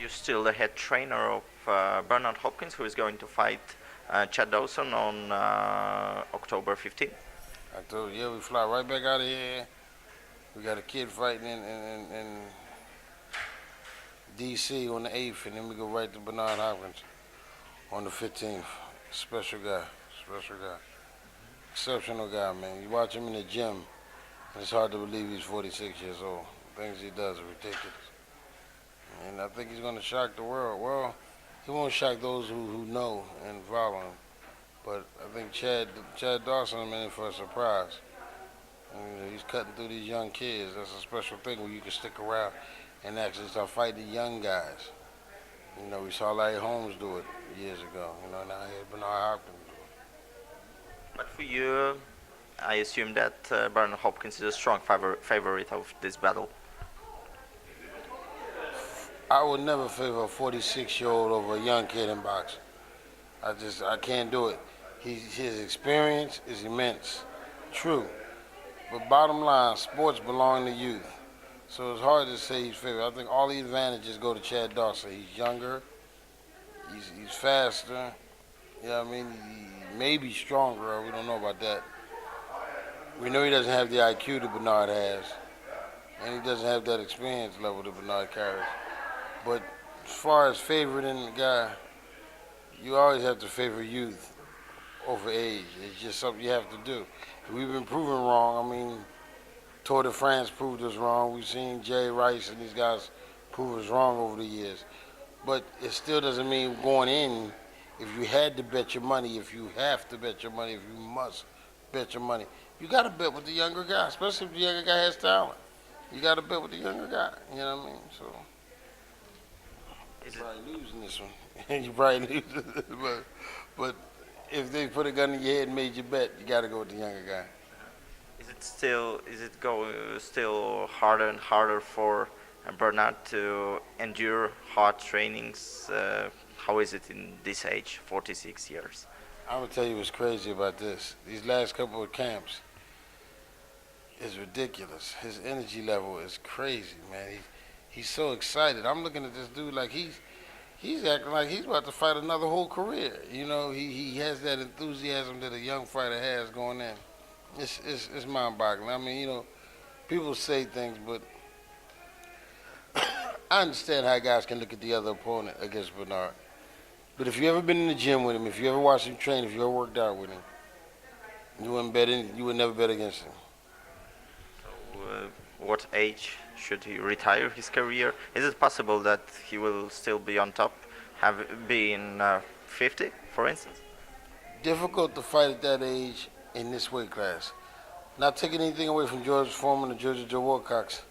you're still the head trainer of Bernard Hopkins, who is going to fight Chad Dawson on October 15th. I told you, yeah, we fly right back out of here. We got a kid fighting in D.C. on the 8th, and then we go right to Bernard Hopkins on the 15th. Special guy, special guy. Exceptional guy, man. You watch him in the gym, and it's hard to believe he's 46 years old. The things he does are ridiculous. And I think he's going to shock the world. Well, he won't shock those who know and follow him. But I think Chad Dawson is in for a surprise. And he's cutting through these young kids. That's a special thing where you can stick around and actually start fighting the young guys. You know, we saw Larry Holmes do it years ago. You know, now here's Bernard Hopkins do it. But for you, I assume that Bernard Hopkins is a strong favorite of this battle. I would never favor a 46-year-old over a young kid in boxing. I can't do it. His experience is immense, true. But bottom line, sports belong to youth. So it's hard to say he's favorite. I think all the advantages go to Chad Dawson. He's younger, he's faster, you know what I mean? He may be stronger, we don't know about that. We know he doesn't have the IQ that Bernard has, and he doesn't have that experience level that Bernard carries. But as far as favoring the guy, you always have to favor youth over age. It's just something you have to do. We've been proven wrong. I mean, Tour de France proved us wrong. We've seen Jay Rice and these guys prove us wrong over the years. But it still doesn't mean going in, if you had to bet your money, if you have to bet your money, if you must bet your money, you got to bet with the younger guy, especially if the younger guy has talent. You got to bet with the younger guy, you know what I mean? So you're probably losing this one. You probably lose but if they put a gun in your head and made you bet, you got to go with the younger guy. Is it going still harder and harder for Bernard to endure hard trainings? How is it in this age, 46 years? I'm gonna tell you what's crazy about this. These last couple of camps is ridiculous. His energy level is crazy, man. He's so excited. I'm looking at this dude like he's acting like he's about to fight another whole career. You know, he has that enthusiasm that a young fighter has going in. It's mind-boggling. I mean, you know, people say things, but I understand how guys can look at the other opponent against Bernard. But if you ever been in the gym with him, if you ever watched him train, if you ever worked out with him, you would never bet against him. So, what age should he retire his career? Is it possible that he will still be on top, being 50, for instance? Difficult to fight at that age in this weight class. Not taking anything away from George Foreman or Georgia Joe Wilcox,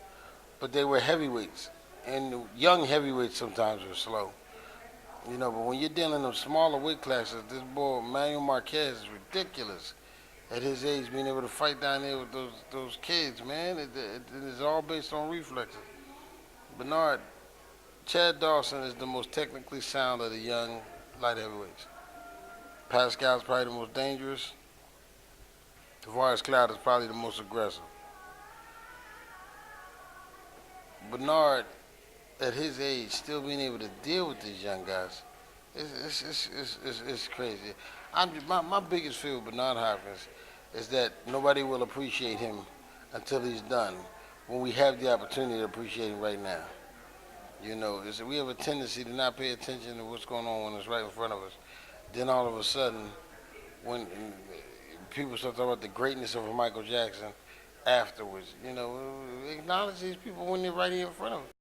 but they were heavyweights, and young heavyweights sometimes are slow. You know, but when you're dealing in smaller weight classes, this boy Manuel Marquez is ridiculous. At his age, being able to fight down there with those kids, man, it's all based on reflexes. Bernard, Chad Dawson is the most technically sound of the young light heavyweights. Pascal's probably the most dangerous. Tavares Cloud is probably the most aggressive. Bernard, at his age, still being able to deal with these young guys, it's crazy. My biggest fear with Bernard Hopkins is that nobody will appreciate him until he's done, when we have the opportunity to appreciate him right now. You know, we have a tendency to not pay attention to what's going on when it's right in front of us. Then all of a sudden, when people start talking about the greatness of Michael Jackson afterwards, you know, acknowledge these people when they're right here in front of us.